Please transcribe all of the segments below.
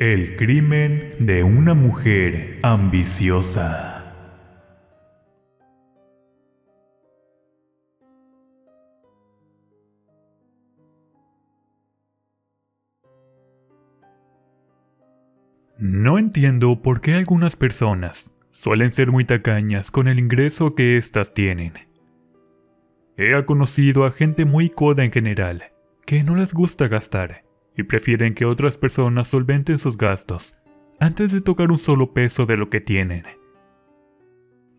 El crimen de una mujer ambiciosa. No entiendo por qué algunas personas suelen ser muy tacañas con el ingreso que éstas tienen. He conocido a gente muy coda en general, que no les gusta gastar y prefieren que otras personas solventen sus gastos antes de tocar un solo peso de lo que tienen.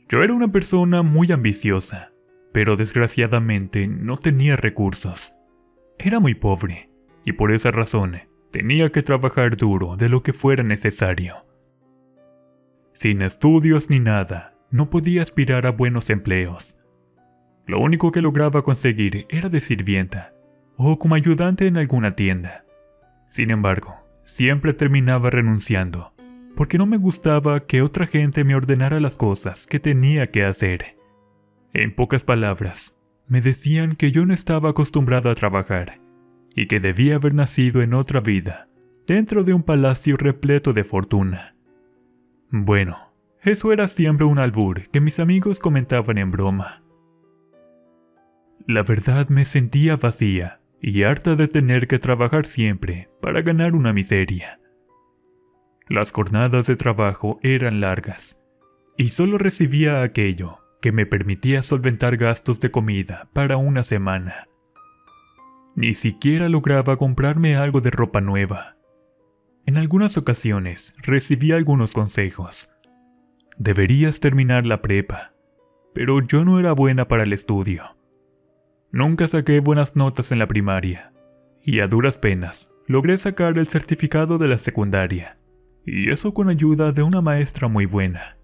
Yo era una persona muy ambiciosa, pero desgraciadamente no tenía recursos. Era muy pobre y por esa razón tenía que trabajar duro de lo que fuera necesario. Sin estudios ni nada, no podía aspirar a buenos empleos. Lo único que lograba conseguir era de sirvienta o como ayudante en alguna tienda. Sin embargo, siempre terminaba renunciando, porque no me gustaba que otra gente me ordenara las cosas que tenía que hacer. En pocas palabras, me decían que yo no estaba acostumbrado a trabajar, y que debía haber nacido en otra vida, dentro de un palacio repleto de fortuna. Bueno, eso era siempre un albur que mis amigos comentaban en broma. La verdad me sentía vacía y harta de tener que trabajar siempre para ganar una miseria. Las jornadas de trabajo eran largas, y solo recibía aquello que me permitía solventar gastos de comida para una semana. Ni siquiera lograba comprarme algo de ropa nueva. En algunas ocasiones recibí algunos consejos. Deberías terminar la prepa, pero yo no era buena para el estudio. Nunca saqué buenas notas en la primaria, y a duras penas logré sacar el certificado de la secundaria, y eso con ayuda de una maestra muy buena.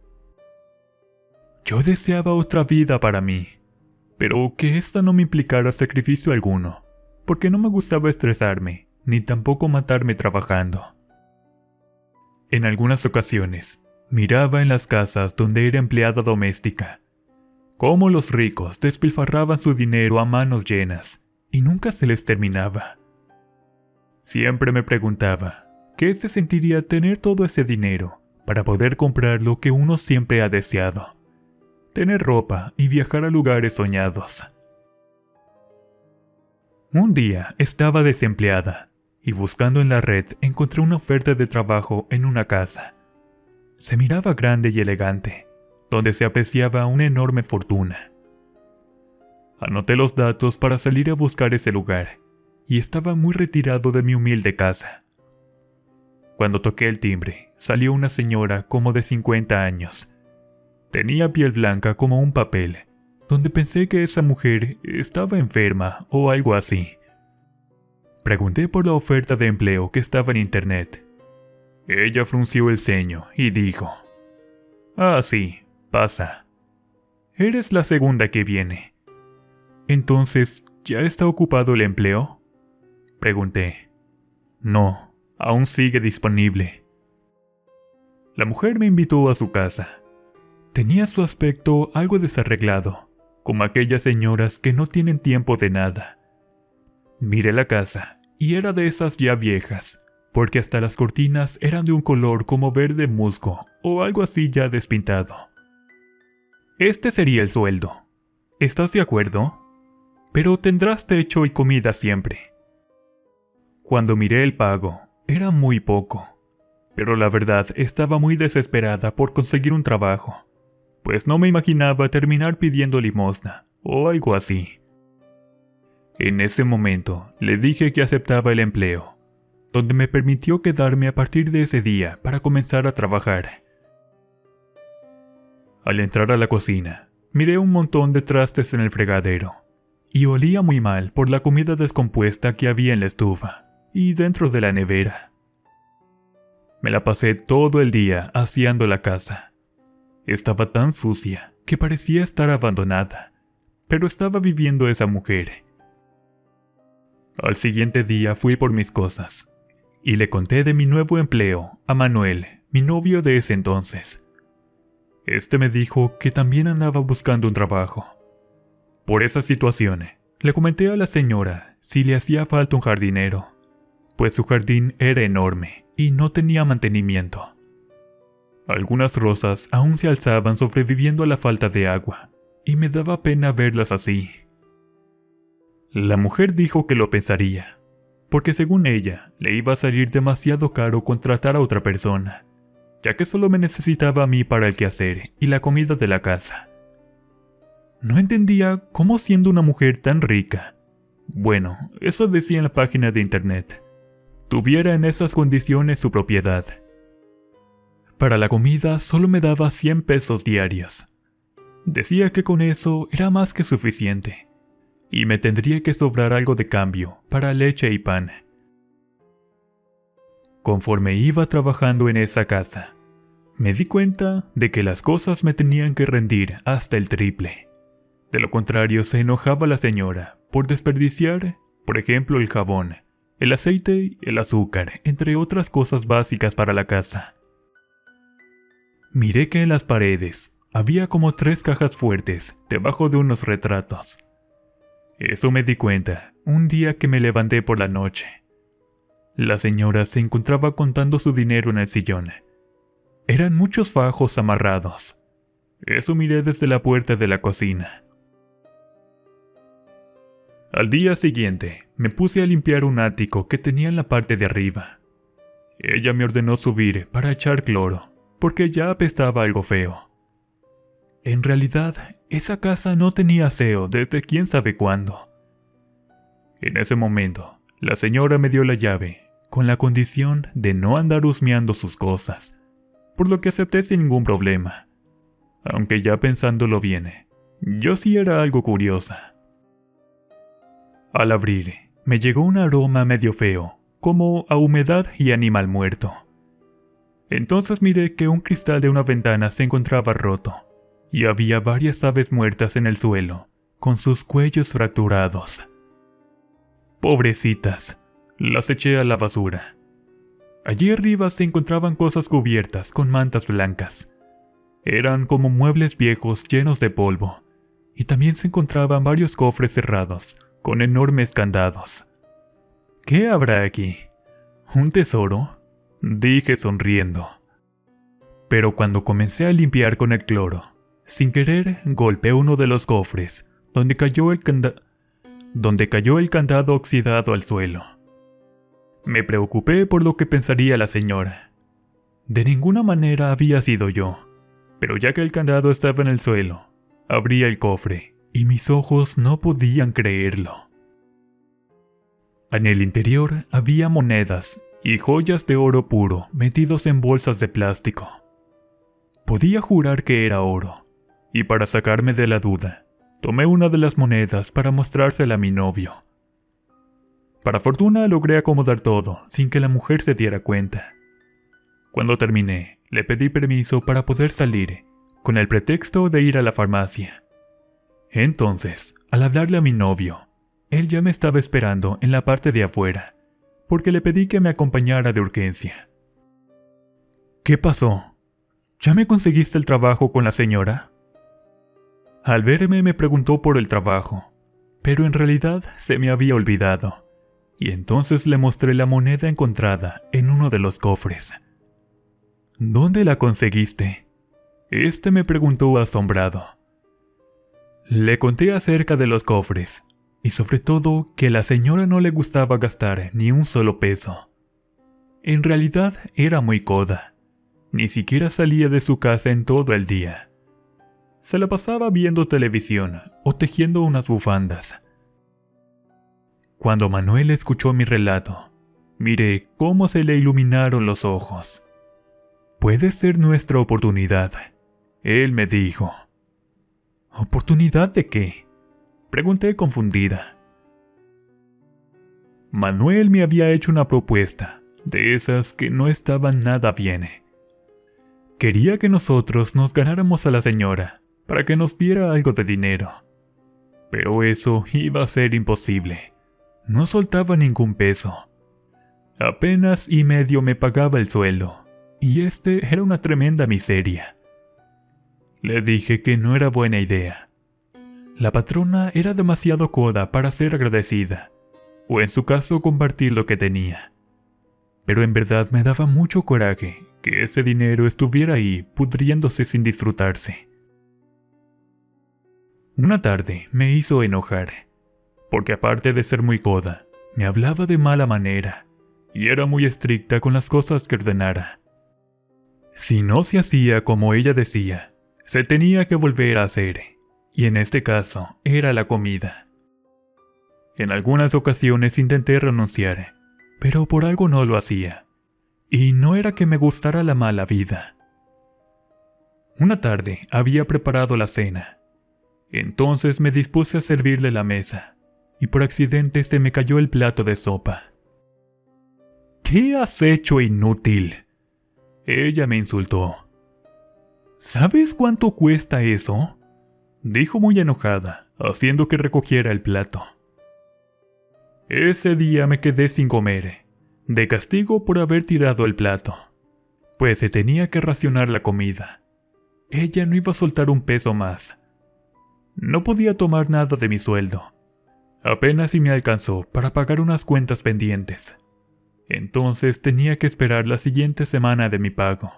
Yo deseaba otra vida para mí, pero que esta no me implicara sacrificio alguno, porque no me gustaba estresarme, ni tampoco matarme trabajando. En algunas ocasiones, miraba en las casas donde era empleada doméstica, cómo los ricos despilfarraban su dinero a manos llenas, y nunca se les terminaba. Siempre me preguntaba, ¿qué se sentiría tener todo ese dinero para poder comprar lo que uno siempre ha deseado? Tener ropa y viajar a lugares soñados. Un día estaba desempleada, y buscando en la red encontré una oferta de trabajo en una casa. Se miraba grande y elegante, donde se apreciaba una enorme fortuna. Anoté los datos para salir a buscar ese lugar, y estaba muy retirado de mi humilde casa. Cuando toqué el timbre, salió una señora como de 50 años. Tenía piel blanca como un papel, donde pensé que esa mujer estaba enferma o algo así. Pregunté por la oferta de empleo que estaba en internet. Ella frunció el ceño y dijo: «Ah, sí. Pasa. Eres la segunda que viene. Entonces, ¿ya está ocupado el empleo?», pregunté. «No, aún sigue disponible». La mujer me invitó a su casa. Tenía su aspecto algo desarreglado, como aquellas señoras que no tienen tiempo de nada. Miré la casa, y era de esas ya viejas, porque hasta las cortinas eran de un color como verde musgo o algo así ya despintado. «Este sería el sueldo. ¿Estás de acuerdo? Pero tendrás techo y comida siempre». Cuando miré el pago, era muy poco, pero la verdad estaba muy desesperada por conseguir un trabajo, pues no me imaginaba terminar pidiendo limosna o algo así. En ese momento le dije que aceptaba el empleo, donde me permitió quedarme a partir de ese día para comenzar a trabajar. Al entrar a la cocina, miré un montón de trastes en el fregadero, y olía muy mal por la comida descompuesta que había en la estufa y dentro de la nevera. Me la pasé todo el día aseando la casa. Estaba tan sucia que parecía estar abandonada, pero estaba viviendo esa mujer. Al siguiente día fui por mis cosas, y le conté de mi nuevo empleo a Manuel, mi novio de ese entonces. Este me dijo que también andaba buscando un trabajo. Por esa situación, le comenté a la señora si le hacía falta un jardinero, pues su jardín era enorme y no tenía mantenimiento. Algunas rosas aún se alzaban sobreviviendo a la falta de agua, y me daba pena verlas así. La mujer dijo que lo pensaría, porque según ella, le iba a salir demasiado caro contratar a otra persona, ya que solo me necesitaba a mí para el quehacer y la comida de la casa. No entendía cómo siendo una mujer tan rica, bueno, eso decía en la página de internet, tuviera en esas condiciones su propiedad. Para la comida solo me daba 100 pesos diarios. Decía que con eso era más que suficiente, y me tendría que sobrar algo de cambio para leche y pan. Conforme iba trabajando en esa casa, me di cuenta de que las cosas me tenían que rendir hasta el triple. De lo contrario, se enojaba la señora por desperdiciar, por ejemplo, el jabón, el aceite, el azúcar, entre otras cosas básicas para la casa. Miré que en las paredes había como 3 cajas fuertes debajo de unos retratos. Eso me di cuenta un día que me levanté por la noche. La señora se encontraba contando su dinero en el sillón. Eran muchos fajos amarrados. Eso miré desde la puerta de la cocina. Al día siguiente, me puse a limpiar un ático que tenía en la parte de arriba. Ella me ordenó subir para echar cloro, porque ya apestaba algo feo. En realidad, esa casa no tenía aseo desde quién sabe cuándo. En ese momento, la señora me dio la llave, con la condición de no andar husmeando sus cosas, por lo que acepté sin ningún problema. Aunque ya pensándolo bien, yo sí era algo curiosa. Al abrir, me llegó un aroma medio feo, como a humedad y animal muerto. Entonces miré que un cristal de una ventana se encontraba roto, y había varias aves muertas en el suelo, con sus cuellos fracturados. Pobrecitas, las eché a la basura. Allí arriba se encontraban cosas cubiertas con mantas blancas. Eran como muebles viejos llenos de polvo, y también se encontraban varios cofres cerrados, con enormes candados. ¿Qué habrá aquí? ¿Un tesoro?, dije sonriendo. Pero cuando comencé a limpiar con el cloro, sin querer golpeé uno de los cofres, donde cayó el candado oxidado al suelo. Me preocupé por lo que pensaría la señora. De ninguna manera había sido yo, pero ya que el candado estaba en el suelo, abrí el cofre y mis ojos no podían creerlo. En el interior había monedas y joyas de oro puro metidos en bolsas de plástico. Podía jurar que era oro, y para sacarme de la duda, tomé una de las monedas para mostrársela a mi novio. Para fortuna logré acomodar todo sin que la mujer se diera cuenta. Cuando terminé, le pedí permiso para poder salir, con el pretexto de ir a la farmacia. Entonces, al hablarle a mi novio, él ya me estaba esperando en la parte de afuera, porque le pedí que me acompañara de urgencia. ¿Qué pasó? ¿Ya me conseguiste el trabajo con la señora? Al verme me preguntó por el trabajo, pero en realidad se me había olvidado, y entonces le mostré la moneda encontrada en uno de los cofres. ¿Dónde la conseguiste? Este me preguntó asombrado. Le conté acerca de los cofres, y sobre todo que a la señora no le gustaba gastar ni un solo peso. En realidad era muy coda. Ni siquiera salía de su casa en todo el día. Se la pasaba viendo televisión o tejiendo unas bufandas. Cuando Manuel escuchó mi relato, miré cómo se le iluminaron los ojos. «Puede ser nuestra oportunidad», él me dijo. ¿Oportunidad de qué?, pregunté confundida. Manuel me había hecho una propuesta, de esas que no estaban nada bien. Quería que nosotros nos ganáramos a la señora, para que nos diera algo de dinero. Pero eso iba a ser imposible. No soltaba ningún peso. Apenas y medio me pagaba el sueldo, y este era una tremenda miseria. Le dije que no era buena idea. La patrona era demasiado coda para ser agradecida, o en su caso compartir lo que tenía. pero en verdad me daba mucho coraje que ese dinero estuviera ahí pudriéndose sin disfrutarse. Una tarde me hizo enojar, porque aparte de ser muy coda, me hablaba de mala manera y era muy estricta con las cosas que ordenara. Si no se hacía como ella decía, se tenía que volver a hacer, y en este caso era la comida. En algunas ocasiones intenté renunciar, pero por algo no lo hacía, y no era que me gustara la mala vida. Una tarde había preparado la cena, entonces me dispuse a servirle la mesa, y por accidente se me cayó el plato de sopa. «¿Qué has hecho, inútil?», ella me insultó. «¿Sabes cuánto cuesta eso?», dijo muy enojada, haciendo que recogiera el plato. Ese día me quedé sin comer, de castigo por haber tirado el plato, pues se tenía que racionar la comida. Ella no iba a soltar un peso más. No podía tomar nada de mi sueldo. Apenas si me alcanzó para pagar unas cuentas pendientes. Entonces tenía que esperar la siguiente semana de mi pago.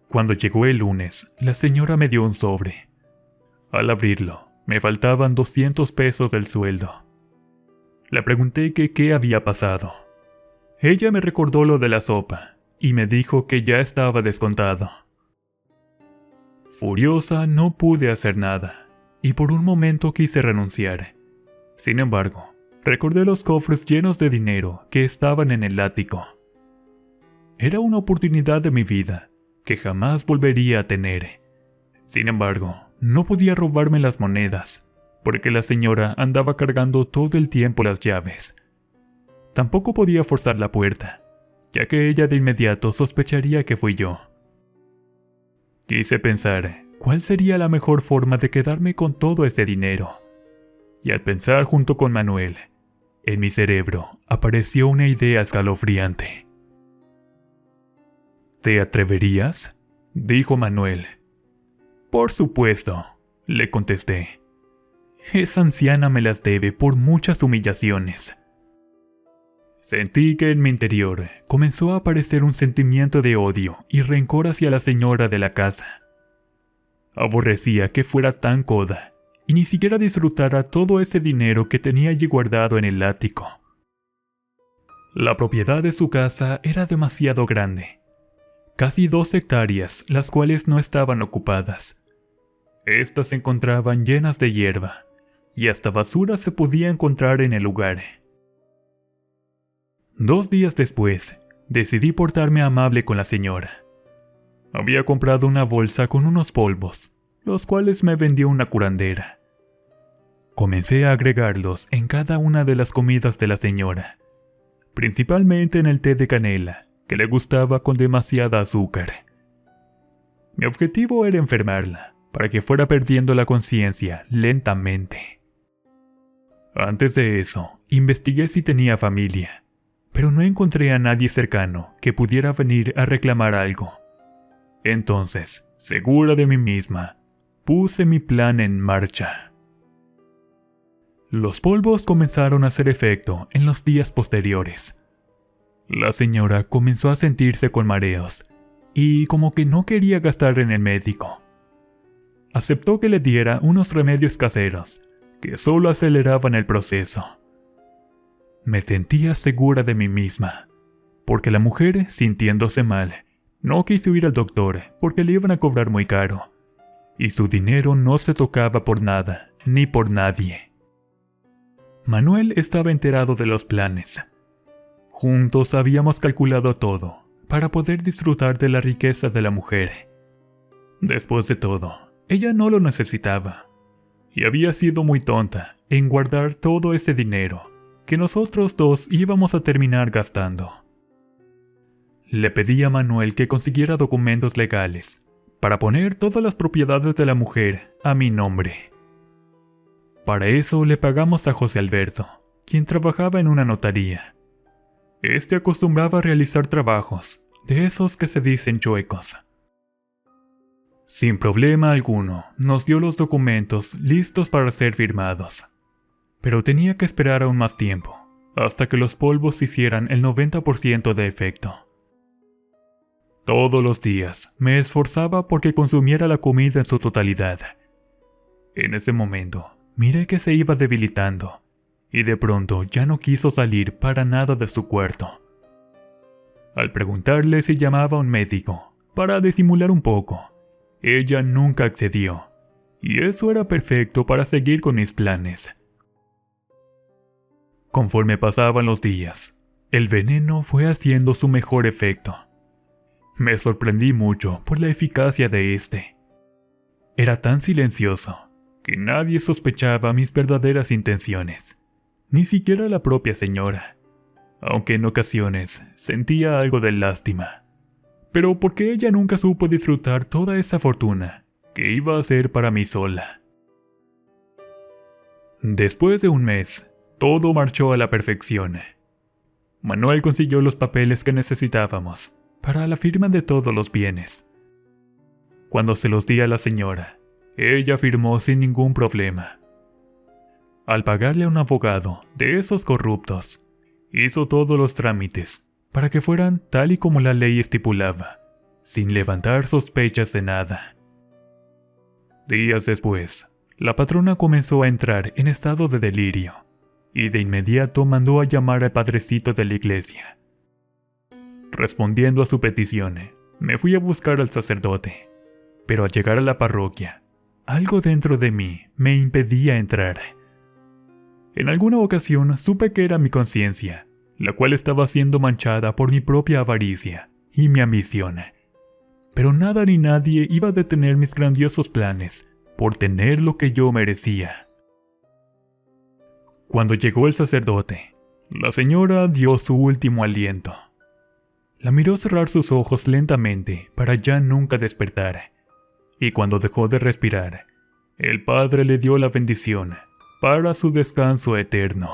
Cuando llegó el lunes, la señora me dio un sobre. Al abrirlo, me faltaban 200 pesos del sueldo. Le pregunté que qué había pasado. Ella me recordó lo de la sopa y me dijo que ya estaba descontado. Furiosa, no pude hacer nada y por un momento quise renunciar. Sin embargo, recordé los cofres llenos de dinero que estaban en el ático. Era una oportunidad de mi vida que jamás volvería a tener. Sin embargo, no podía robarme las monedas, porque la señora andaba cargando todo el tiempo las llaves. Tampoco podía forzar la puerta, ya que ella de inmediato sospecharía que fui yo. Quise pensar cuál sería la mejor forma de quedarme con todo ese dinero. Y al pensar junto con Manuel, en mi cerebro apareció una idea escalofriante. «¿Te atreverías?», dijo Manuel. «Por supuesto», le contesté. «Esa anciana me las debe por muchas humillaciones». Sentí que en mi interior comenzó a aparecer un sentimiento de odio y rencor hacia la señora de la casa. Aborrecía que fuera tan coda y ni siquiera disfrutara todo ese dinero que tenía allí guardado en el ático. La propiedad de su casa era demasiado grande, casi 2 hectáreas, las cuales no estaban ocupadas. Estas se encontraban llenas de hierba, y hasta basura se podía encontrar en el lugar. 2 días después, decidí portarme amable con la señora. Había comprado una bolsa con unos polvos, los cuales me vendió una curandera. Comencé a agregarlos en cada una de las comidas de la señora, principalmente en el té de canela, que le gustaba con demasiada azúcar. Mi objetivo era enfermarla, para que fuera perdiendo la conciencia lentamente. Antes de eso, investigué si tenía familia, pero no encontré a nadie cercano que pudiera venir a reclamar algo. Entonces, segura de mí misma, puse mi plan en marcha. Los polvos comenzaron a hacer efecto en los días posteriores. La señora comenzó a sentirse con mareos y como que no quería gastar en el médico. Aceptó que le diera unos remedios caseros que solo aceleraban el proceso. Me sentía segura de mí misma, porque la mujer, sintiéndose mal, no quiso ir al doctor porque le iban a cobrar muy caro, y su dinero no se tocaba por nada ni por nadie. Manuel estaba enterado de los planes. Juntos habíamos calculado todo para poder disfrutar de la riqueza de la mujer. Después de todo, ella no lo necesitaba, y había sido muy tonta en guardar todo ese dinero que nosotros dos íbamos a terminar gastando. Le pedí a Manuel que consiguiera documentos legales para poner todas las propiedades de la mujer a mi nombre. Para eso le pagamos a José Alberto, quien trabajaba en una notaría. Este acostumbraba a realizar trabajos, de esos que se dicen chuecos. Sin problema alguno, nos dio los documentos listos para ser firmados. Pero tenía que esperar aún más tiempo, hasta que los polvos hicieran el 90% de efecto. Todos los días me esforzaba porque consumiera la comida en su totalidad. En ese momento, miré que se iba debilitando, y de pronto ya no quiso salir para nada de su cuarto. Al preguntarle si llamaba a un médico, para disimular un poco, ella nunca accedió, y eso era perfecto para seguir con mis planes. Conforme pasaban los días, el veneno fue haciendo su mejor efecto. Me sorprendí mucho por la eficacia de este. Era tan silencioso que nadie sospechaba mis verdaderas intenciones, ni siquiera la propia señora, aunque en ocasiones sentía algo de lástima. Pero porque ella nunca supo disfrutar toda esa fortuna que iba a ser para mí sola. Después de un mes, todo marchó a la perfección. Manuel consiguió los papeles que necesitábamos para la firma de todos los bienes. Cuando se los di a la señora, ella firmó sin ningún problema. Al pagarle a un abogado de esos corruptos, hizo todos los trámites para que fueran tal y como la ley estipulaba, sin levantar sospechas de nada. Días después, la patrona comenzó a entrar en estado de delirio, y de inmediato mandó a llamar al padrecito de la iglesia. Respondiendo a su petición, me fui a buscar al sacerdote, pero al llegar a la parroquia, algo dentro de mí me impedía entrar. En alguna ocasión supe que era mi conciencia, la cual estaba siendo manchada por mi propia avaricia y mi ambición. Pero nada ni nadie iba a detener mis grandiosos planes por tener lo que yo merecía. Cuando llegó el sacerdote, la señora dio su último aliento. La miró cerrar sus ojos lentamente para ya nunca despertar, y cuando dejó de respirar, el padre le dio la bendición para su descanso eterno.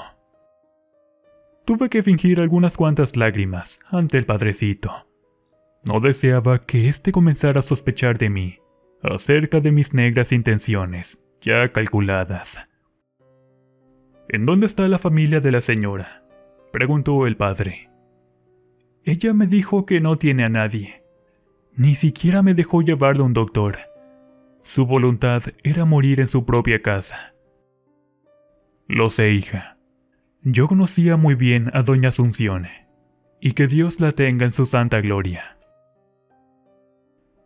Tuve que fingir algunas cuantas lágrimas ante el padrecito. No deseaba que éste comenzara a sospechar de mí acerca de mis negras intenciones, ya calculadas. ¿En dónde está la familia de la señora?, preguntó el padre. Ella me dijo que no tiene a nadie. Ni siquiera me dejó llevarle a un doctor. Su voluntad era morir en su propia casa. Lo sé, hija. Yo conocía muy bien a doña Asunción, y que Dios la tenga en su santa gloria.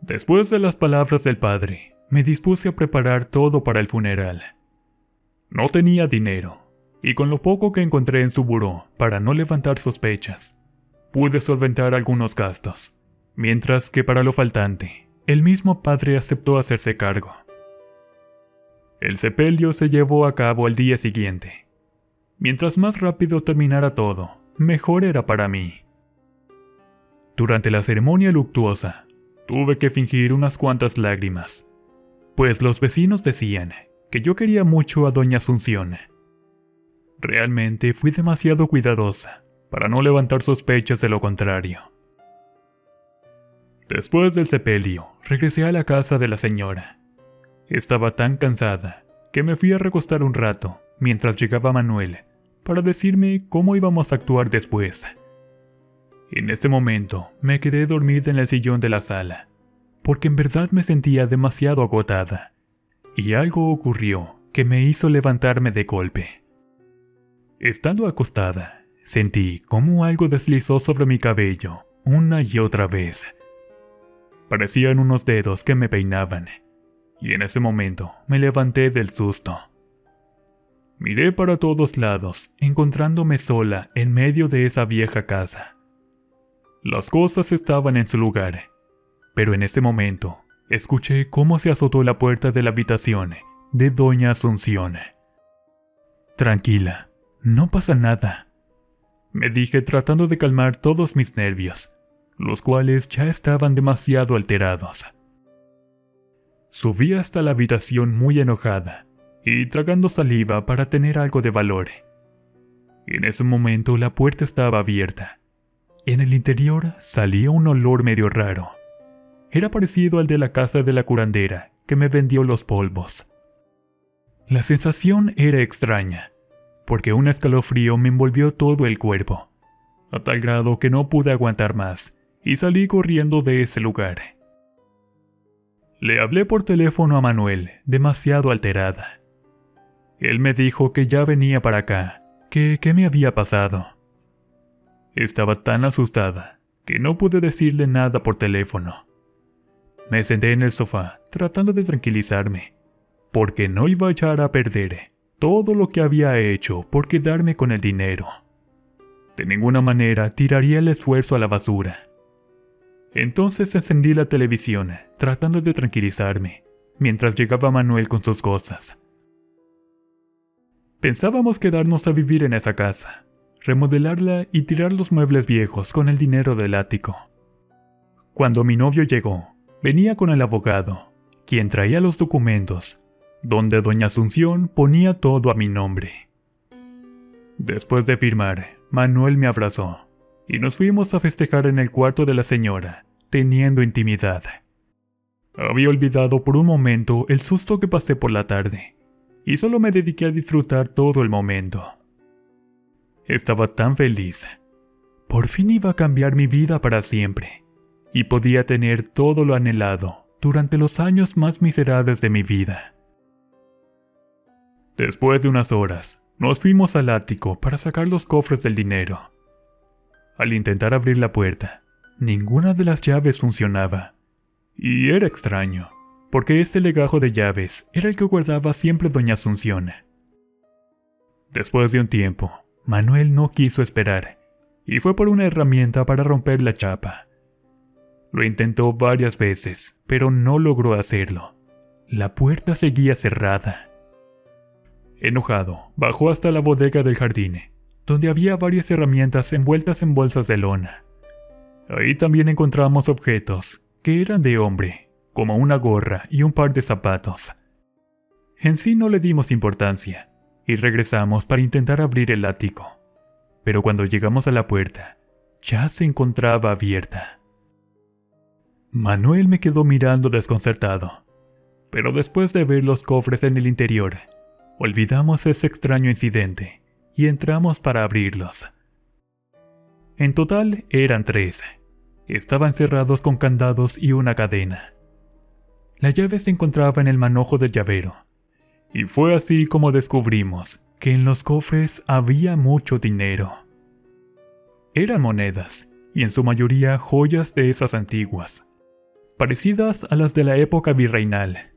Después de las palabras del padre, me dispuse a preparar todo para el funeral. No tenía dinero, y con lo poco que encontré en su buró para no levantar sospechas, pude solventar algunos gastos, mientras que para lo faltante, el mismo padre aceptó hacerse cargo. El sepelio se llevó a cabo al día siguiente. Mientras más rápido terminara todo, mejor era para mí. Durante la ceremonia luctuosa, tuve que fingir unas cuantas lágrimas, pues los vecinos decían que yo quería mucho a doña Asunción. Realmente fui demasiado cuidadosa para no levantar sospechas de lo contrario. Después del sepelio, regresé a la casa de la señora. Estaba tan cansada que me fui a recostar un rato mientras llegaba Manuel para decirme cómo íbamos a actuar después. En ese momento me quedé dormida en el sillón de la sala, porque en verdad me sentía demasiado agotada, y algo ocurrió que me hizo levantarme de golpe. Estando acostada, sentí cómo algo deslizó sobre mi cabello una y otra vez. Parecían unos dedos que me peinaban, y en ese momento me levanté del susto. Miré para todos lados, encontrándome sola en medio de esa vieja casa. Las cosas estaban en su lugar, pero en ese momento escuché cómo se azotó la puerta de la habitación de doña Asunción. «Tranquila, no pasa nada», me dije tratando de calmar todos mis nervios, los cuales ya estaban demasiado alterados. Subí hasta la habitación muy enojada y tragando saliva para tener algo de valor. En ese momento la puerta estaba abierta. En el interior salía un olor medio raro. Era parecido al de la casa de la curandera que me vendió los polvos. La sensación era extraña, porque un escalofrío me envolvió todo el cuerpo, a tal grado que no pude aguantar más y salí corriendo de ese lugar. Le hablé por teléfono a Manuel, demasiado alterada. Él me dijo que ya venía para acá, que qué me había pasado. Estaba tan asustada que no pude decirle nada por teléfono. Me senté en el sofá tratando de tranquilizarme, porque no iba a echar a perder todo lo que había hecho por quedarme con el dinero. De ninguna manera tiraría el esfuerzo a la basura. Entonces encendí la televisión, tratando de tranquilizarme, mientras llegaba Manuel con sus cosas. Pensábamos quedarnos a vivir en esa casa, remodelarla y tirar los muebles viejos con el dinero del ático. Cuando mi novio llegó, venía con el abogado, quien traía los documentos, donde doña Asunción ponía todo a mi nombre. Después de firmar, Manuel me abrazó, y nos fuimos a festejar en el cuarto de la señora, teniendo intimidad. Había olvidado por un momento el susto que pasé por la tarde, y solo me dediqué a disfrutar todo el momento. Estaba tan feliz. Por fin iba a cambiar mi vida para siempre, y podía tener todo lo anhelado durante los años más miserables de mi vida. Después de unas horas, nos fuimos al ático para sacar los cofres del dinero. Al intentar abrir la puerta, ninguna de las llaves funcionaba. Y era extraño, porque ese legajo de llaves era el que guardaba siempre doña Asunción. Después de un tiempo, Manuel no quiso esperar, y fue por una herramienta para romper la chapa. Lo intentó varias veces, pero no logró hacerlo. La puerta seguía cerrada. Enojado, bajó hasta la bodega del jardín, donde había varias herramientas envueltas en bolsas de lona. Ahí también encontramos objetos que eran de hombre, como una gorra y un par de zapatos. En sí no le dimos importancia, y regresamos para intentar abrir el ático. Pero cuando llegamos a la puerta, ya se encontraba abierta. Manuel me quedó mirando desconcertado, pero después de ver los cofres en el interior, olvidamos ese extraño incidente y entramos para abrirlos. En total eran 3. Estaban cerrados con candados y una cadena. La llave se encontraba en el manojo del llavero, y fue así como descubrimos que en los cofres había mucho dinero. Eran monedas, y en su mayoría joyas de esas antiguas, parecidas a las de la época virreinal.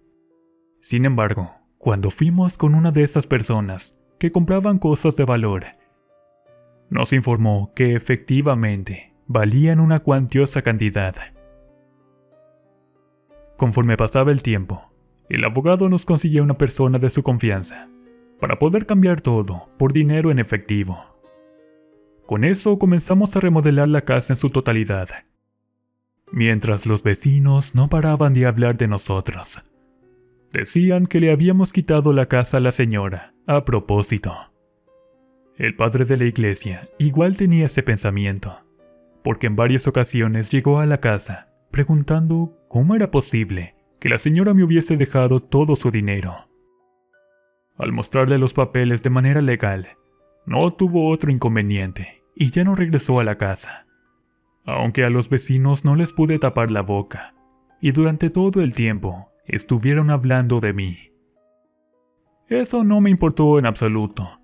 Sin embargo, cuando fuimos con una de esas personas que compraban cosas de valor, nos informó que efectivamente valían una cuantiosa cantidad. Conforme pasaba el tiempo, el abogado nos consiguió una persona de su confianza para poder cambiar todo por dinero en efectivo. Con eso comenzamos a remodelar la casa en su totalidad, mientras los vecinos no paraban de hablar de nosotros. Decían que le habíamos quitado la casa a la señora, a propósito. El padre de la iglesia igual tenía ese pensamiento, porque en varias ocasiones llegó a la casa preguntando cómo era posible que la señora me hubiese dejado todo su dinero. Al mostrarle los papeles de manera legal, no tuvo otro inconveniente y ya no regresó a la casa. Aunque a los vecinos no les pude tapar la boca, y durante todo el tiempo estuvieron hablando de mí. Eso no me importó en absoluto.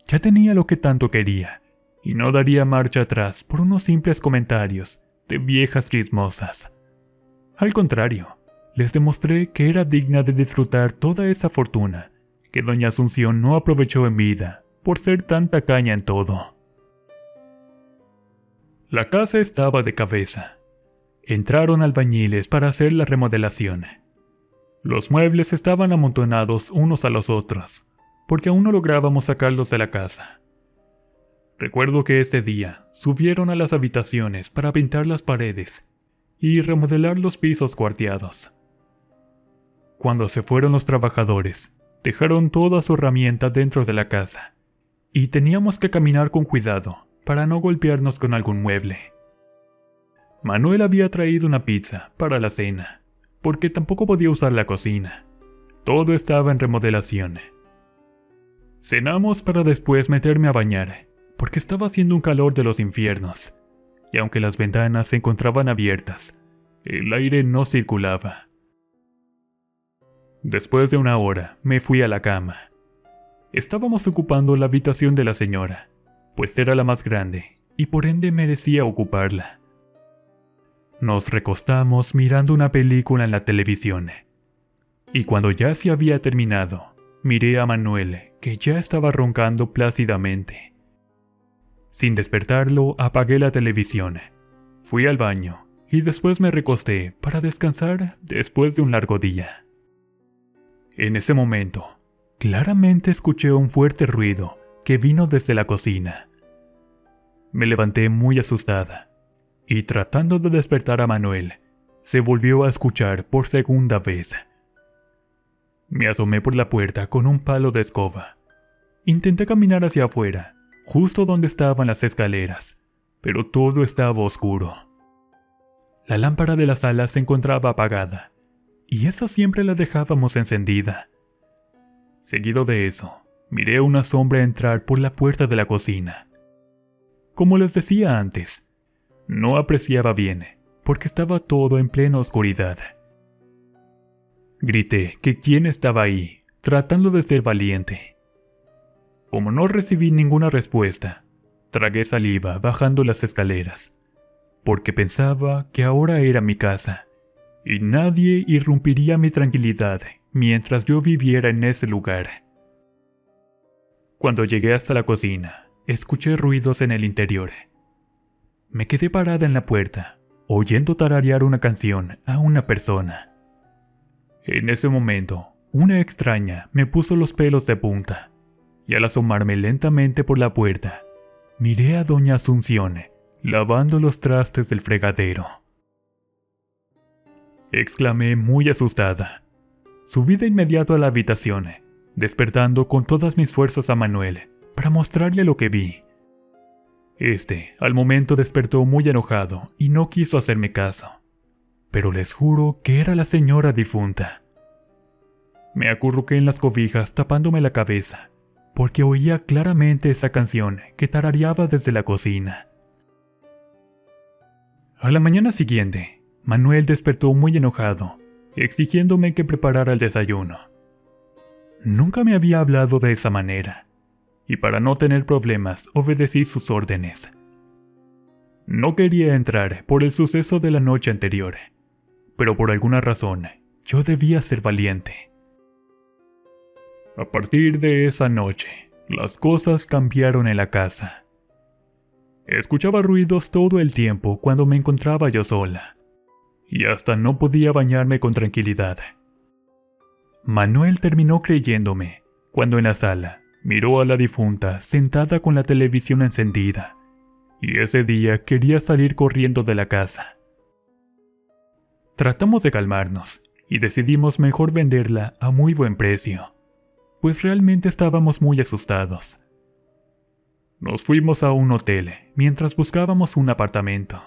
Ya tenía lo que tanto quería, y no daría marcha atrás por unos simples comentarios de viejas chismosas. Al contrario, les demostré que era digna de disfrutar toda esa fortuna que doña Asunción no aprovechó en vida por ser tan tacaña en todo. La casa estaba de cabeza. Entraron albañiles para hacer la remodelación. Los muebles estaban amontonados unos a los otros, porque aún no lográbamos sacarlos de la casa. Recuerdo que ese día subieron a las habitaciones para pintar las paredes y remodelar los pisos cuarteados. Cuando se fueron los trabajadores, dejaron toda su herramienta dentro de la casa, y teníamos que caminar con cuidado para no golpearnos con algún mueble. Manuel había traído una pizza para la cena, porque tampoco podía usar la cocina. Todo estaba en remodelación. Cenamos para después meterme a bañar, porque estaba haciendo un calor de los infiernos, y aunque las ventanas se encontraban abiertas, el aire no circulaba. Después de una hora, me fui a la cama. Estábamos ocupando la habitación de la señora, pues era la más grande, y por ende merecía ocuparla. Nos recostamos mirando una película en la televisión, y cuando ya se había terminado, miré a Manuel, que ya estaba roncando plácidamente. Sin despertarlo, apagué la televisión, fui al baño, y después me recosté para descansar después de un largo día. En ese momento, claramente escuché un fuerte ruido que vino desde la cocina. Me levanté muy asustada, y tratando de despertar a Manuel, se volvió a escuchar por segunda vez. Me asomé por la puerta con un palo de escoba. Intenté caminar hacia afuera, justo donde estaban las escaleras, pero todo estaba oscuro. La lámpara de la sala se encontraba apagada, y esa siempre la dejábamos encendida. Seguido de eso, miré a una sombra entrar por la puerta de la cocina. Como les decía antes, no apreciaba bien, porque estaba todo en plena oscuridad. Grité que quién estaba ahí, tratando de ser valiente. Como no recibí ninguna respuesta, tragué saliva bajando las escaleras, porque pensaba que ahora era mi casa, y nadie irrumpiría mi tranquilidad mientras yo viviera en ese lugar. Cuando llegué hasta la cocina, escuché ruidos en el interior. Me quedé parada en la puerta, oyendo tararear una canción a una persona. En ese momento, una extraña me puso los pelos de punta, y al asomarme lentamente por la puerta, miré a doña Asunción lavando los trastes del fregadero. Exclamé muy asustada. Subí de inmediato a la habitación, despertando con todas mis fuerzas a Manuel para mostrarle lo que vi. Al momento despertó muy enojado y no quiso hacerme caso, pero les juro que era la señora difunta. Me acurruqué en las cobijas tapándome la cabeza, porque oía claramente esa canción que tarareaba desde la cocina. A la mañana siguiente, Manuel despertó muy enojado, exigiéndome que preparara el desayuno. Nunca me había hablado de esa manera, y para no tener problemas obedecí sus órdenes. No quería entrar por el suceso de la noche anterior, pero por alguna razón yo debía ser valiente. A partir de esa noche, las cosas cambiaron en la casa. Escuchaba ruidos todo el tiempo cuando me encontraba yo sola, y hasta no podía bañarme con tranquilidad. Manuel terminó creyéndome cuando en la sala miró a la difunta sentada con la televisión encendida, y ese día quería salir corriendo de la casa. Tratamos de calmarnos y decidimos mejor venderla a muy buen precio, pues realmente estábamos muy asustados. Nos fuimos a un hotel mientras buscábamos un apartamento.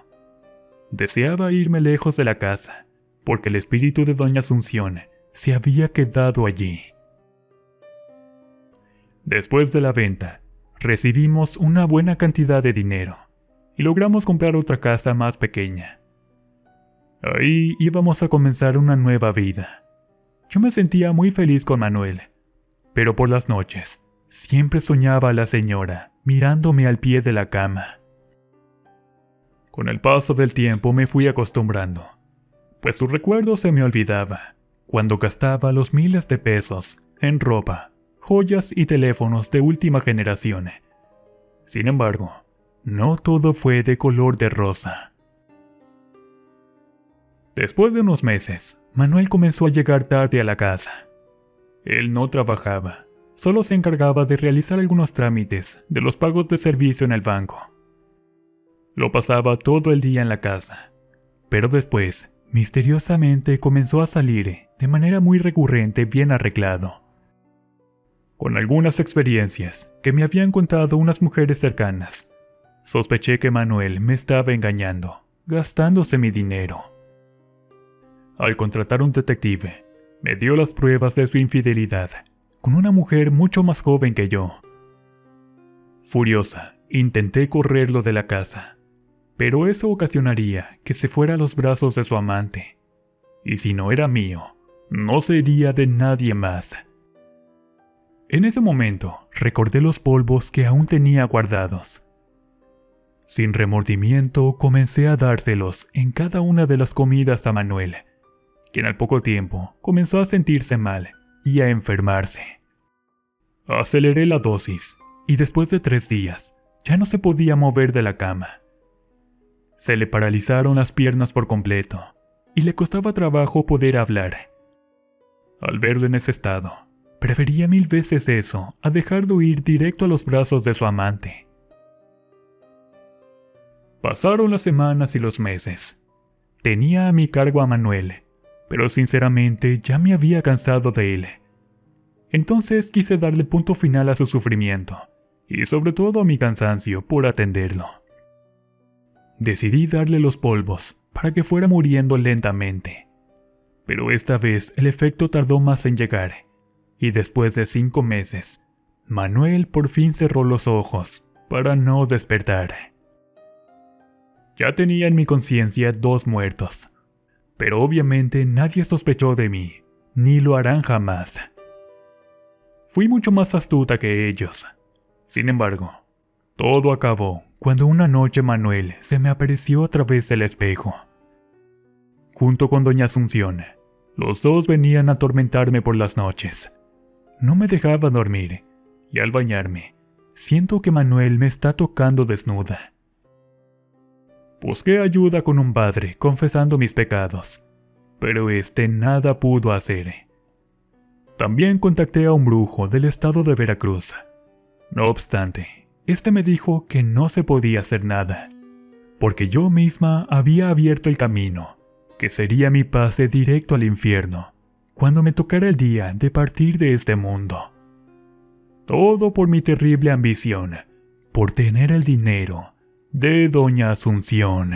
Deseaba irme lejos de la casa, porque el espíritu de doña Asunción se había quedado allí. Después de la venta, recibimos una buena cantidad de dinero y logramos comprar otra casa más pequeña. Ahí íbamos a comenzar una nueva vida. Yo me sentía muy feliz con Manuel, pero por las noches siempre soñaba a la señora mirándome al pie de la cama. Con el paso del tiempo me fui acostumbrando, pues su recuerdo se me olvidaba cuando gastaba los miles de pesos en ropa, joyas y teléfonos de última generación. Sin embargo, no todo fue de color de rosa. Después de unos meses, Manuel comenzó a llegar tarde a la casa. Él no trabajaba, solo se encargaba de realizar algunos trámites de los pagos de servicio en el banco. Lo pasaba todo el día en la casa, pero después, misteriosamente comenzó a salir de manera muy recurrente bien arreglado. Con algunas experiencias que me habían contado unas mujeres cercanas, sospeché que Manuel me estaba engañando, gastándose mi dinero. Al contratar un detective, me dio las pruebas de su infidelidad, con una mujer mucho más joven que yo. Furiosa, intenté correrlo de la casa, pero eso ocasionaría que se fuera a los brazos de su amante, y si no era mío, no sería de nadie más. En ese momento, recordé los polvos que aún tenía guardados. Sin remordimiento, comencé a dárselos en cada una de las comidas a Manuel, quien al poco tiempo comenzó a sentirse mal y a enfermarse. Aceleré la dosis, y después de 3 días, ya no se podía mover de la cama. Se le paralizaron las piernas por completo, y le costaba trabajo poder hablar. Al verlo en ese estado, prefería 1000 veces eso a dejarlo ir directo a los brazos de su amante. Pasaron las semanas y los meses. Tenía a mi cargo a Manuel, pero sinceramente ya me había cansado de él. Entonces quise darle punto final a su sufrimiento, y sobre todo a mi cansancio por atenderlo. Decidí darle los polvos para que fuera muriendo lentamente. Pero esta vez el efecto tardó más en llegar, y después de 5 meses, Manuel por fin cerró los ojos para no despertar. Ya tenía en mi conciencia 2 muertos, pero obviamente nadie sospechó de mí, ni lo harán jamás. Fui mucho más astuta que ellos. Sin embargo, todo acabó cuando una noche Manuel se me apareció a través del espejo. Junto con doña Asunción, los dos venían a atormentarme por las noches. No me dejaba dormir, y al bañarme, siento que Manuel me está tocando desnuda. Busqué ayuda con un padre confesando mis pecados, pero nada pudo hacer. También contacté a un brujo del estado de Veracruz. No obstante, me dijo que no se podía hacer nada, porque yo misma había abierto el camino, que sería mi pase directo al infierno, cuando me tocara el día de partir de este mundo. Todo por mi terrible ambición, por tener el dinero de doña Asunción.